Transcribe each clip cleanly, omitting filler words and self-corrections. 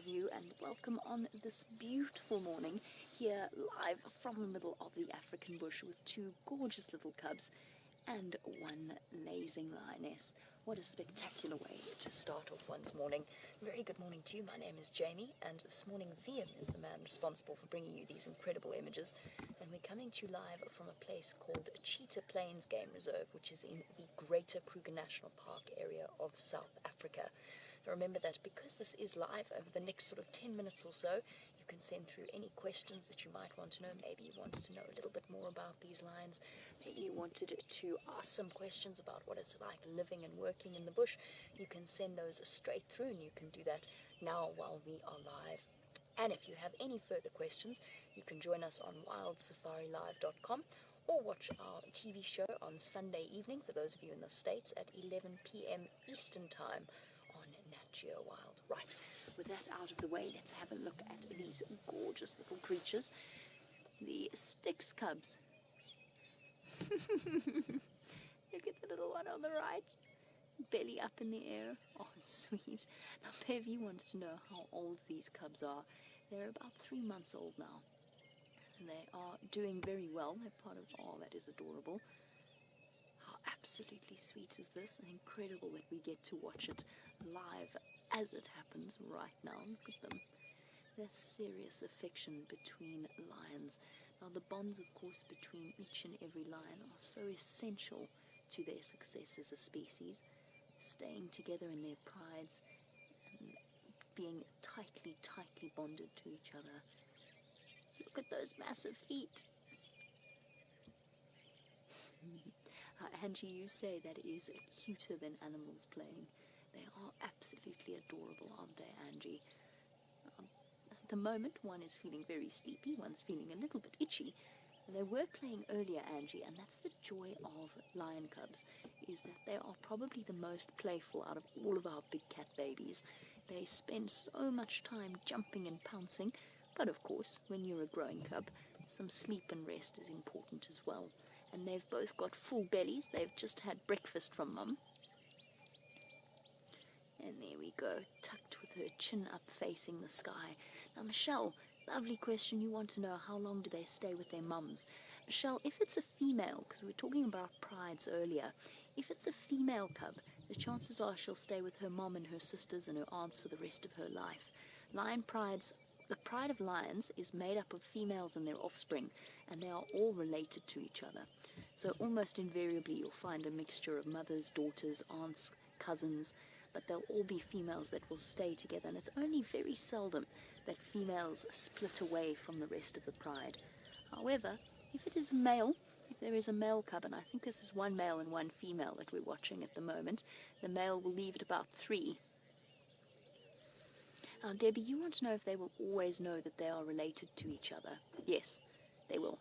of you, and welcome on this beautiful morning here live from the middle of the African bush with two gorgeous little cubs and one lazing lioness. What a spectacular way to start off one's morning. Very good morning to you. My name is Jamie, and this morning VM is the man responsible for bringing you these incredible images. And we're coming to you live from a place called Cheetah Plains Game Reserve, which is in the Greater Kruger National Park area of South Africa. Now remember that because this is live, over the next sort of 10 minutes or so, you can send through any questions that you might want to know. Maybe you wanted to know a little bit more about these lions. Maybe you wanted to ask some questions about what it's like living and working in the bush. You can send those straight through, and you can do that now while we are live. And if you have any further questions, you can join us on wildsafariLive.com or watch our TV show on Sunday evening, for those of you in the States, at 11 p.m. Eastern Time on Nat Geo Wild. Right, with that out of the way, let's have a look at these gorgeous little creatures, the Styx cubs. Look at the little one on the right, belly up in the air. Oh, sweet. Now, Bev, you wanted to know how old these cubs are. They're about 3 months old now, and they are doing very well. They're part of, oh, that is adorable. How absolutely sweet is this, and incredible that we get to watch it live as it happens right now. Look at them. There's serious affection between lions. Now, the bonds, of course, between each and every lion are so essential to their success as a species, staying together in their prides and being tightly bonded to each other. Look at those massive feet. Angie, you say that is cuter than animals playing. They are absolutely adorable, aren't they, Angie? At the moment, one is feeling very sleepy, one's feeling a little bit itchy. They were playing earlier, Angie, and that's the joy of lion cubs, is that they are probably the most playful out of all of our big cat babies. They spend so much time jumping and pouncing, but of course, when you're a growing cub, some sleep and rest is important as well. And they've both got full bellies. They've just had breakfast from Mum. And there we go, tucked with her chin up facing the sky. Now, Michelle, lovely question. You want to know how long do they stay with their mums? Michelle, if it's a female, because we were talking about prides earlier, if it's a female cub, the chances are she'll stay with her mom and her sisters and her aunts for the rest of her life. Lion prides, the pride of lions is made up of females and their offspring, and they are all related to each other. So almost invariably you'll find a mixture of mothers, daughters, aunts, cousins, but they'll all be females that will stay together, and it's only very seldom that females split away from the rest of the pride. However, if it is a male, if there is a male cub, and I think this is one male and one female that we're watching at the moment, the male will leave at about 3. Now, Debbie, you want to know if they will always know that they are related to each other. Yes, they will.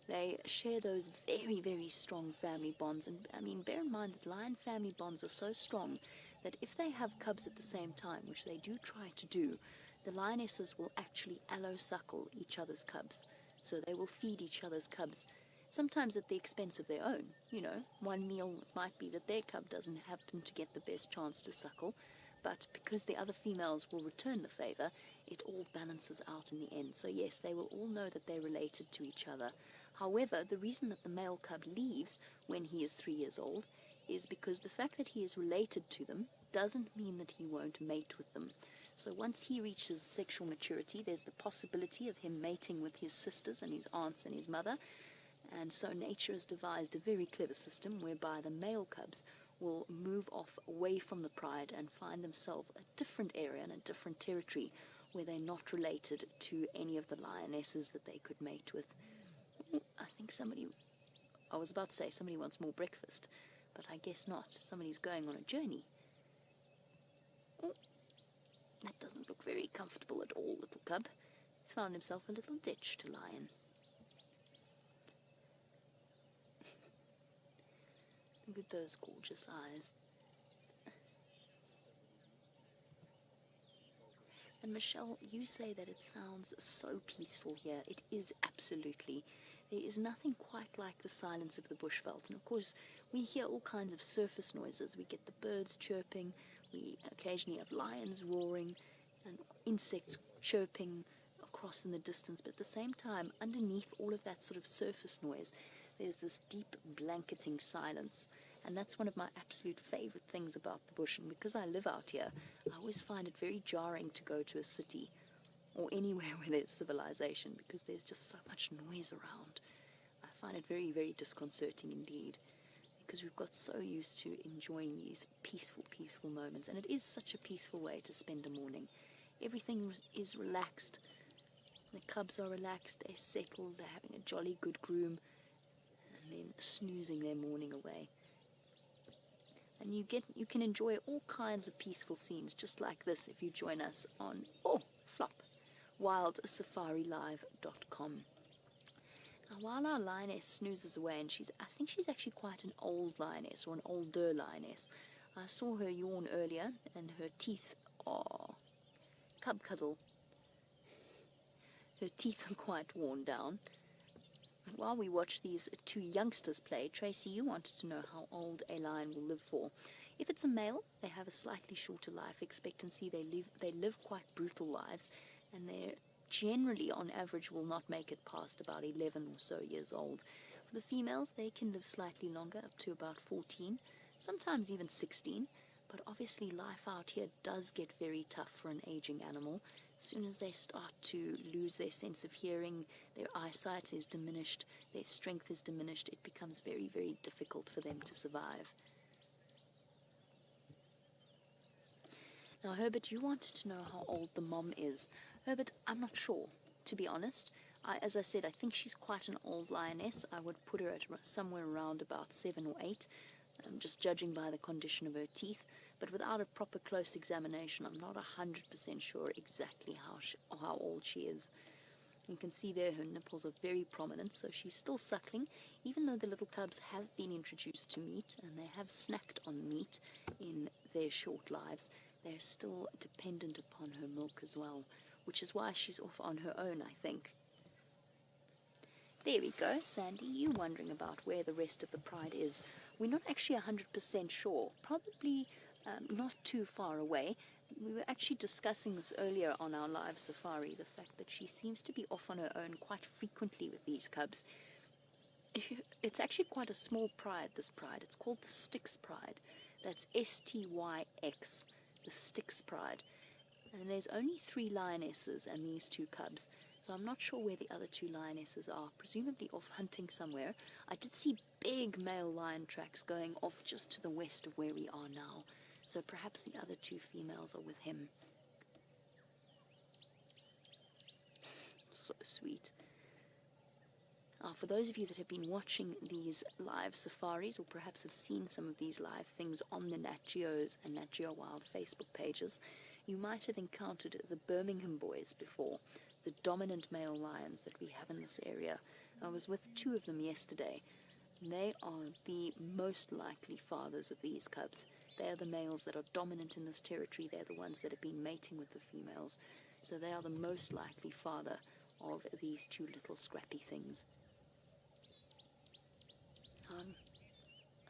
They share those very strong family bonds, and I mean, bear in mind that lion family bonds are so strong that if they have cubs at the same time, which they do try to do, the lionesses will actually allo-suckle each other's cubs. So they will feed each other's cubs, sometimes at the expense of their own. You know, one meal might be that their cub doesn't happen to get the best chance to suckle, but because the other females will return the favor, it all balances out in the end. So yes, they will all know that they're related to each other. However, the reason that the male cub leaves when he is 3 years old is because the fact that he is related to them doesn't mean that he won't mate with them. So once he reaches sexual maturity, there's the possibility of him mating with his sisters and his aunts and his mother. And so nature has devised a very clever system whereby the male cubs will move off away from the pride and find themselves a different area and a different territory where they're not related to any of the lionesses that they could mate with. I think I was about to say somebody wants more breakfast, but I guess not. Somebody's going on a journey. Oh, that doesn't look very comfortable at all, little cub. He's found himself a little ditch to lie in. Look at those gorgeous eyes. And Michelle, you say that it sounds so peaceful here. It is absolutely. There is nothing quite like the silence of the bushveld. And of course, we hear all kinds of surface noises. We get the birds chirping. We occasionally have lions roaring. And insects chirping across in the distance, but at the same time, underneath all of that sort of surface noise, there's this deep blanketing silence. And that's one of my absolute favorite things about the bush. And because I live out here, I always find it very jarring to go to a city or anywhere where there's civilization, because there's just so much noise around. I find it very, very disconcerting indeed, because we've got so used to enjoying these peaceful, peaceful moments. And it is such a peaceful way to spend a morning. Everything is relaxed. The cubs are relaxed, they're settled, they're having a jolly good groom, and then snoozing their morning away. And you can enjoy all kinds of peaceful scenes just like this if you join us on wildsafarilive.com. Now, while our lioness snoozes away, and I think she's actually quite an old lioness, or an older lioness. I saw her yawn earlier, and her teeth are cub cuddle. Her teeth are quite worn down. And while we watch these two youngsters play, Tracy, you wanted to know how old a lion will live for. If it's a male, they have a slightly shorter life expectancy. They live quite brutal lives, and they generally, on average, will not make it past about 11 or so years old. For the females, they can live slightly longer, up to about 14, sometimes even 16. But obviously, life out here does get very tough for an aging animal. As soon as they start to lose their sense of hearing, their eyesight is diminished, their strength is diminished, it becomes very, very difficult for them to survive. Now, Herbert, you wanted to know how old the mom is. Herbert, I'm not sure, to be honest. As I said, I think she's quite an old lioness. I would put her at somewhere around about 7 or 8, just judging by the condition of her teeth. But without a proper close examination, I'm not 100% sure exactly how old she is. You can see there her nipples are very prominent, so she's still suckling, even though the little cubs have been introduced to meat, and they have snacked on meat in their short lives. They're still dependent upon her milk as well, which is why she's off on her own, I think. There we go, Sandy, you wondering about where the rest of the pride is. We're not actually 100% sure, probably not too far away. We were actually discussing this earlier on our live safari, the fact that she seems to be off on her own quite frequently with these cubs. It's actually quite a small pride, this pride. It's called the Styx pride. That's S-T-Y-X, the Styx pride. And there's only 3 lionesses and these 2 cubs. So I'm not sure where the other 2 lionesses are, presumably off hunting somewhere. I did see big male lion tracks going off just to the west of where we are now. So perhaps the other 2 females are with him. So sweet. For those of you that have been watching these live safaris, or perhaps have seen some of these live things on the Nat Geo's and Nat Geo Wild Facebook pages, you might have encountered the Birmingham boys before, the dominant male lions that we have in this area. I was with 2 of them yesterday. They are the most likely fathers of these cubs. They are the males that are dominant in this territory. They're the ones that have been mating with the females. So they are the most likely father of these 2 little scrappy things.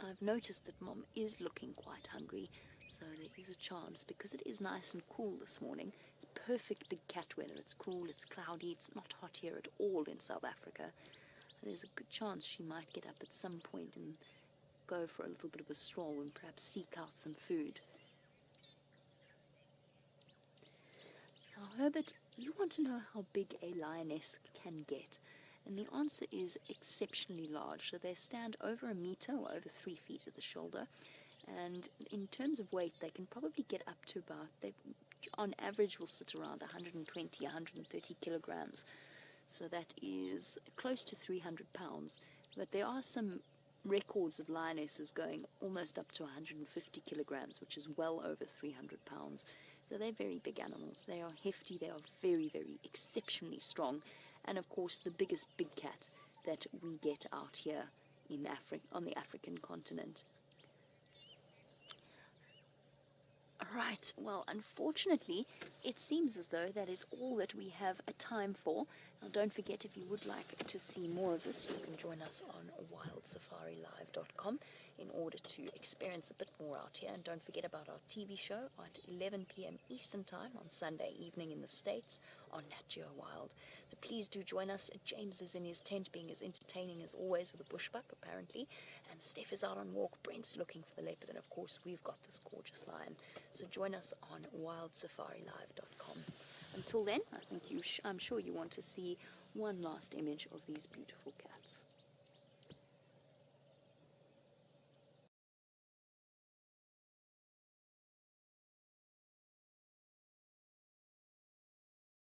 I've noticed that Mom is looking quite hungry, so there is a chance, because it is nice and cool this morning. It's perfect big cat weather. It's cool, it's cloudy, it's not hot here at all in South Africa. There's a good chance she might get up at some point and go for a little bit of a stroll and perhaps seek out some food. Now, Herbert, you want to know how big a lioness can get, and the answer is exceptionally large. So they stand over a meter or over 3 feet at the shoulder, and in terms of weight, they can probably get up to about, they on average will sit around 120, 130 kilograms. So that is close to 300 pounds. But there are some records of lionesses going almost up to 150 kilograms, which is well over 300 pounds. So they're very big animals. They are hefty. They are very, very exceptionally strong. And of course, the biggest big cat that we get out here in on the African continent. Right, well, unfortunately, it seems as though that is all that we have a time for. Now, don't forget, if you would like to see more of this, you can join us on wildsafarilive.com. in order to experience a bit more out here. And don't forget about our TV show at 11 p.m. Eastern Time on Sunday evening in the States on Nat Geo Wild. So please do join us. James is in his tent being as entertaining as always with a bushbuck, apparently. And Steph is out on walk. Brent's looking for the leopard. And, of course, we've got this gorgeous lion. So join us on wildsafarilive.com. Until then, I'm sure you want to see one last image of these beautiful cats.